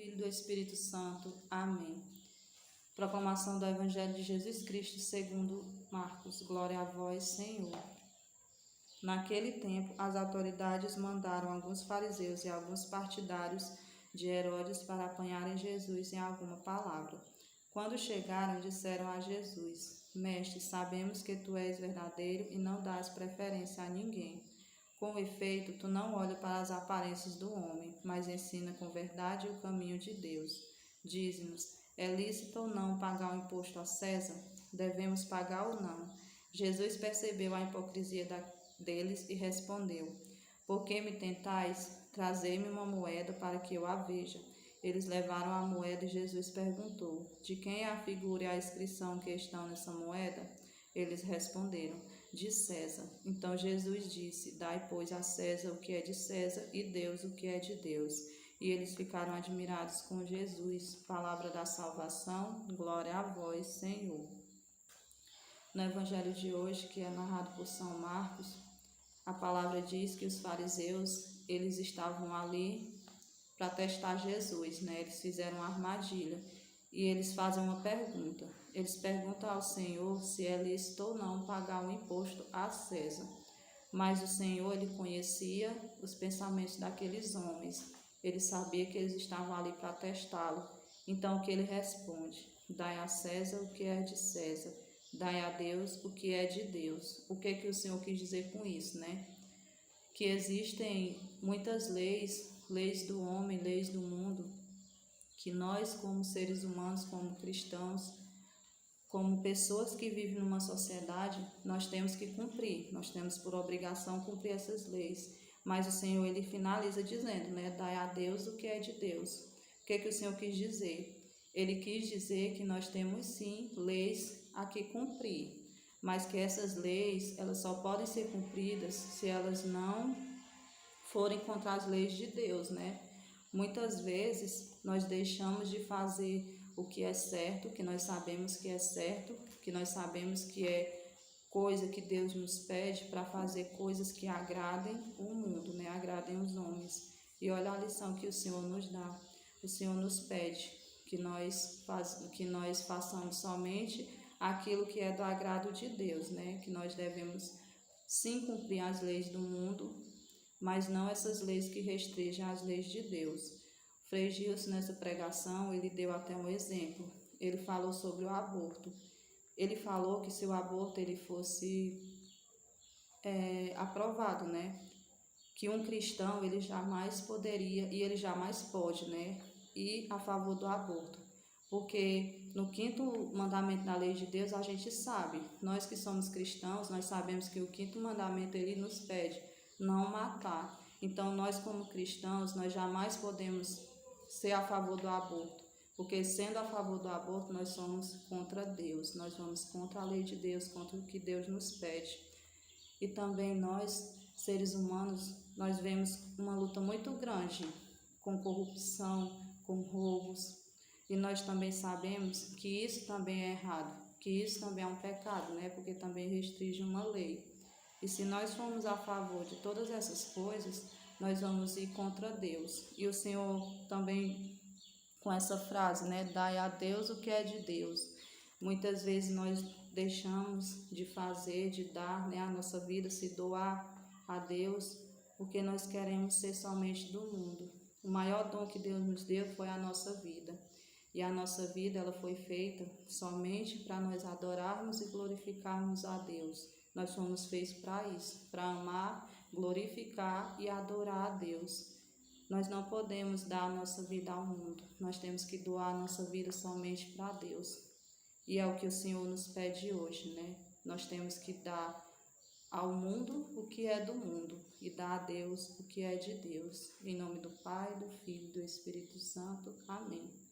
Filho e do Espírito Santo. Amém. Proclamação do Evangelho de Jesus Cristo segundo Marcos. Glória a vós, Senhor. Naquele tempo, as autoridades mandaram alguns fariseus e alguns partidários de Herodes para apanharem Jesus em alguma palavra. Quando chegaram, disseram a Jesus: Mestre, sabemos que tu és verdadeiro e não dás preferência a ninguém. Com efeito, tu não olha para as aparências do homem, mas ensina com verdade o caminho de Deus. Dize-nos, é lícito ou não pagar o imposto a César? Devemos pagar ou não? Jesus percebeu a hipocrisia deles e respondeu: Por que me tentais? Trazei-me uma moeda para que eu a veja. Eles levaram a moeda e Jesus perguntou: De quem é a figura e a inscrição que estão nessa moeda? Eles responderam: De César. Então Jesus disse: Dai, pois, a César o que é de César e Deus o que é de Deus. E eles ficaram admirados com Jesus. Palavra da salvação, glória a vós, Senhor. No Evangelho de hoje, que é narrado por São Marcos, a palavra diz que os fariseus, eles estavam ali para testar Jesus, né? Eles fizeram uma armadilha e eles fazem uma pergunta. Eles perguntam ao Senhor se é lícito ou não pagar o imposto a César. Mas o Senhor, ele conhecia os pensamentos daqueles homens. Ele sabia que eles estavam ali para testá-lo. Então, o que ele responde? Dai a César o que é de César. Dai a Deus o que é de Deus. O que o Senhor quis dizer com isso, né? Que existem muitas leis do homem, leis do mundo, que nós, como seres humanos, como cristãos, como pessoas que vivem numa sociedade, nós temos que cumprir, nós temos por obrigação cumprir essas leis. Mas o Senhor, ele finaliza dizendo, né, dai a Deus o que é de Deus. O que o Senhor quis dizer? Ele quis dizer que nós temos sim leis a que cumprir, mas que essas leis, elas só podem ser cumpridas se elas não forem contra as leis de Deus, né? Muitas vezes nós deixamos de fazer o que é certo, que nós sabemos que é certo, que nós sabemos que é coisa que Deus nos pede para fazer coisas que agradem o mundo, né? Agradem os homens. E olha a lição que o Senhor nos dá. O Senhor nos pede que nós façamos somente aquilo que é do agrado de Deus, né? Que nós devemos sim cumprir as leis do mundo, mas não essas leis que restringem as leis de Deus. Frei Gilson, nessa pregação, ele deu até um exemplo. Ele falou sobre o aborto. Ele falou que se o aborto ele fosse aprovado, né? Que um cristão, ele jamais poderia, e ele jamais pode, né? Ir a favor do aborto. Porque no 5º mandamento da lei de Deus, a gente sabe, nós que somos cristãos, nós sabemos que o 5º mandamento, ele nos pede não matar. Então, nós como cristãos, nós jamais podemos ser a favor do aborto, porque sendo a favor do aborto, nós somos contra Deus, nós vamos contra a lei de Deus, contra o que Deus nos pede. E também nós, seres humanos, nós vemos uma luta muito grande com corrupção, com roubos, e nós também sabemos que isso também é errado, que isso também é um pecado, né? Porque também restringe uma lei. E se nós formos a favor de todas essas coisas, nós vamos ir contra Deus. E o Senhor também, com essa frase, né? Dai a Deus o que é de Deus. Muitas vezes nós deixamos de fazer, de dar, né, a nossa vida, se doar a Deus, porque nós queremos ser somente do mundo. O maior dom que Deus nos deu foi a nossa vida. E a nossa vida, ela foi feita somente para nós adorarmos e glorificarmos a Deus. Nós fomos feitos para isso, para amar, glorificar e adorar a Deus. Nós não podemos dar a nossa vida ao mundo, nós temos que doar a nossa vida somente para Deus. E é o que o Senhor nos pede hoje, né? Nós temos que dar ao mundo o que é do mundo e dar a Deus o que é de Deus. Em nome do Pai, do Filho e do Espírito Santo. Amém.